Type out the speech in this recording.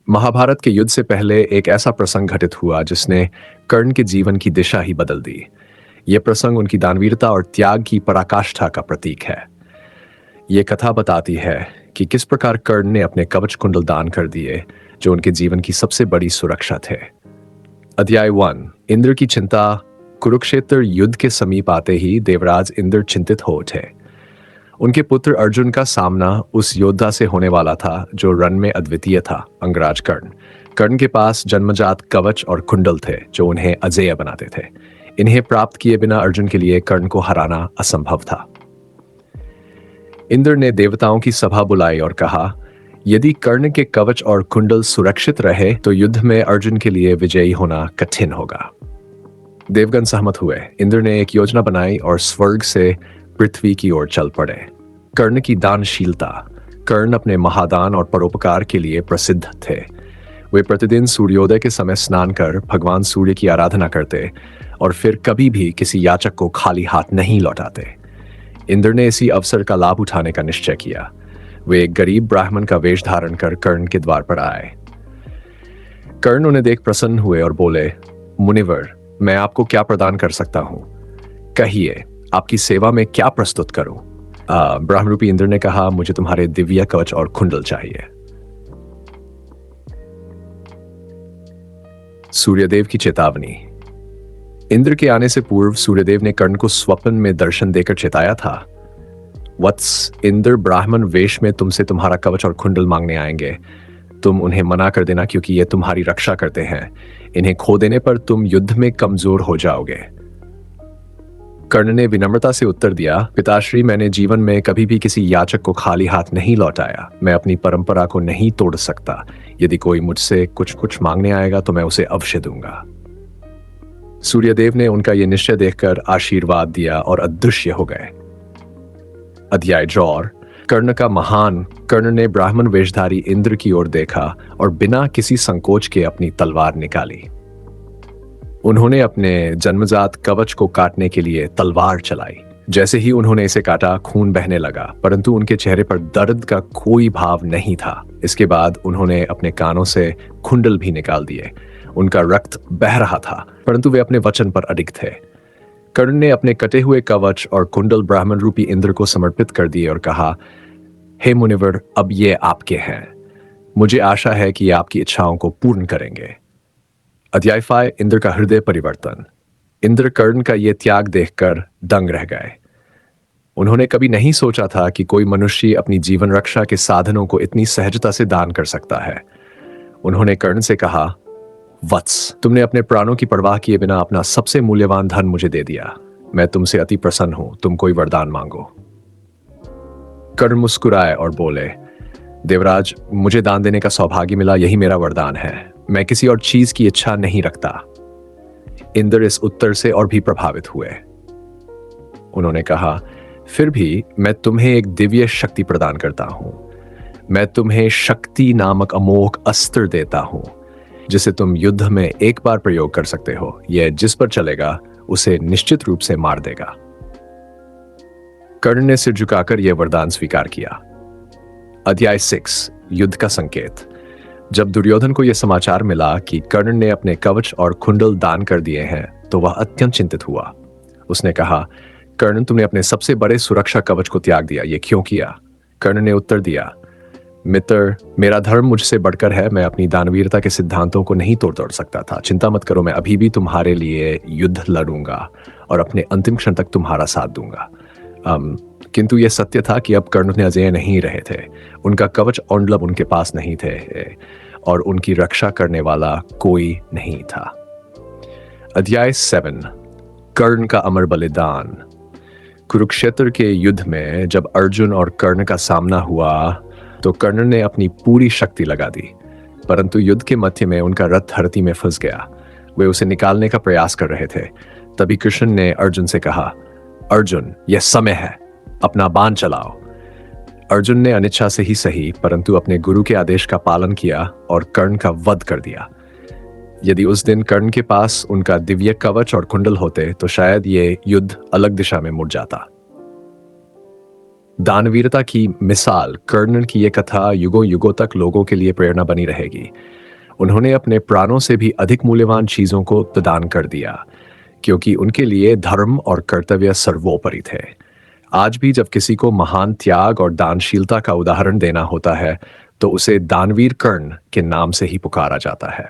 महाभारत के युद्ध से पहले एक ऐसा प्रसंग घटित हुआ जिसने कर्ण के जीवन की दिशा ही बदल दी। यह प्रसंग उनकी दानवीरता और त्याग की पराकाष्ठा का प्रतीक है। यह कथा बताती है कि किस प्रकार कर्ण ने अपने कवच कुंडल दान कर दिए, जो उनके जीवन की सबसे बड़ी सुरक्षा थे। अध्याय 1। इंद्र की चिंता। कुरुक्षेत्र युद्ध के समीप आते ही देवराज इंद्र चिंतित हो उठे। उनके पुत्र अर्जुन का सामना उस योद्धा से होने वाला था जो रण में अद्वितीय था, अंगराज कर्ण। कर्ण के पास जन्मजात कवच और कुंडल थे जो उन्हें अजेय बनाते थे। इन्हें प्राप्त किए बिना अर्जुन के लिए कर्ण को हराना असंभव था। इंद्र ने देवताओं की सभा बुलाई और कहा, यदि कर्ण के कवच और कुंडल सुरक्षित रहे तो युद्ध में अर्जुन के लिए विजयी होना कठिन होगा। देवगण सहमत हुए। इंद्र ने एक योजना बनाई और स्वर्ग से पृथ्वी की ओर चल पड़े। कर्ण की दानशीलता। कर्ण अपने महादान और परोपकार के लिए प्रसिद्ध थे। वे प्रतिदिन सूर्योदय के समय स्नान कर भगवान सूर्य की आराधना करते और फिर कभी भी किसी याचक को खाली हाथ नहीं लौटाते। इंद्र ने इसी अवसर का लाभ उठाने का निश्चय किया। वे एक गरीब ब्राह्मण का वेश धारण कर कर्ण के द्वार पर आए। कर्ण उन्हें देख प्रसन्न हुए और बोले, मुनिवर, मैं आपको क्या प्रदान कर सकता हूं? कहिए, आपकी सेवा में क्या प्रस्तुत करूं? ब्रह्मरूपी इंद्र ने कहा, मुझे तुम्हारे दिव्य कवच और कुंडल चाहिए। सूर्यदेव की चेतावनी। इंद्र के आने से पूर्व सूर्यदेव ने कर्ण को स्वप्न में दर्शन देकर चेताया था। वत्स, इंद्र ब्राह्मण वेश में तुमसे तुम्हारा कवच और कुंडल मांगने आएंगे। तुम उन्हें मना कर देना क्योंकि ये तुम्हारी रक्षा करते हैं। इन्हें खो देने पर तुम युद्ध में कमजोर हो जाओगे। कर्ण ने विनम्रता से उत्तर दिया, पिताश्री, मैंने जीवन में कभी भी किसी याचक को खाली हाथ नहीं लौटाया। मैं अपनी परंपरा को नहीं तोड़ सकता। यदि कोई मुझसे कुछ मांगने आएगा तो मैं उसे अवश्य दूंगा। सूर्यदेव ने उनका यह निश्चय देखकर आशीर्वाद दिया और अदृश्य हो गए। अध्याय जौर। कर्ण का महान। कर्ण ने ब्राह्मण वेशधारी इंद्र की ओर देखा और बिना किसी संकोच के अपनी तलवार निकाली। उन्होंने अपने जन्मजात कवच को काटने के लिए तलवार चलाई। जैसे ही उन्होंने इसे काटा, खून बहने लगा, परंतु उनके चेहरे पर दर्द का कोई भाव नहीं था। इसके बाद उन्होंने अपने कानों से कुंडल भी निकाल दिए। उनका रक्त बह रहा था, परंतु वे अपने वचन पर अडिग थे। कर्ण ने अपने कटे हुए कवच और कुंडल ब्राह्मण रूपी इंद्र को समर्पित कर दिए और कहा, हे मुनिवर, अब ये आपके हैं। मुझे आशा है कि आपकी इच्छाओं को पूर्ण करेंगे। अध्याय 5। इंद्र का हृदय परिवर्तन। इंद्र कर्ण का यह त्याग देखकर दंग रह गए। उन्होंने कभी नहीं सोचा था कि कोई मनुष्य अपनी जीवन रक्षा के साधनों को इतनी सहजता से दान कर सकता है। उन्होंने कर्ण से कहा, वत्स, तुमने अपने प्राणों की परवाह किए बिना अपना सबसे मूल्यवान धन मुझे दे दिया। मैं तुमसे अति प्रसन्न हूं। तुम कोई वरदान मांगो। कर्ण मुस्कुराए और बोले, देवराज, मुझे दान देने का सौभाग्य मिला, यही मेरा वरदान है। मैं किसी और चीज की इच्छा नहीं रखता। इंद्र इस उत्तर से और भी प्रभावित हुए। उन्होंने कहा, फिर भी मैं तुम्हें एक दिव्य शक्ति प्रदान करता हूं। मैं तुम्हें शक्ति नामक अमोघ अस्त्र देता हूं, जिसे तुम युद्ध में एक बार प्रयोग कर सकते हो। यह जिस पर चलेगा उसे निश्चित रूप से मार देगा। कर्ण ने सिर झुकाकर यह वरदान स्वीकार किया। अध्याय 6। युद्ध का संकेत। जब दुर्योधन को यह समाचार मिला कि कर्ण ने अपने कवच और कुंडल दान कर दिए हैं तो वह अत्यंत चिंतित हुआ। उसने कहा, कर्ण, तुमने अपने सबसे बड़े सुरक्षा कवच को त्याग दिया, ये क्यों किया? कर्ण ने उत्तर दिया, मित्र, मेरा धर्म मुझसे बढ़कर है। मैं अपनी दानवीरता के सिद्धांतों को नहीं तोड़ सकता था। चिंता मत करो, मैं अभी भी तुम्हारे लिए युद्ध लड़ूंगा और अपने अंतिम क्षण तक तुम्हारा साथ दूंगा। किंतु यह सत्य था कि अब कर्ण ने अजेय नहीं रहे थे। उनका कवच और उनके पास नहीं थे और उनकी रक्षा करने वाला कोई नहीं था। अध्याय 7। कर्ण का अमर बलिदान। कुरुक्षेत्र के युद्ध में जब अर्जुन और कर्ण का सामना हुआ तो कर्ण ने अपनी पूरी शक्ति लगा दी, परंतु युद्ध के मध्य में उनका रथ धरती में फंस गया। वे उसे निकालने का प्रयास कर रहे थे। तभी कृष्ण ने अर्जुन से कहा, अर्जुन, यह समय है, अपना बाण चलाओ। अर्जुन ने अनिच्छा से ही सही, परंतु अपने गुरु के आदेश का पालन किया और कर्ण का वध कर दिया। यदि उस दिन कर्ण के पास उनका दिव्य कवच और कुंडल होते तो शायद ये युद्ध अलग दिशा में मुड़ जाता। दानवीरता की मिसाल कर्ण की ये कथा युगों युगों तक लोगों के लिए प्रेरणा बनी रहेगी। उन्होंने अपने प्राणों से भी अधिक मूल्यवान चीजों को दान कर दिया, क्योंकि उनके लिए धर्म और कर्तव्य सर्वोपरि थे। आज भी जब किसी को महान त्याग और दानशीलता का उदाहरण देना होता है, तो उसे दानवीर कर्ण के नाम से ही पुकारा जाता है।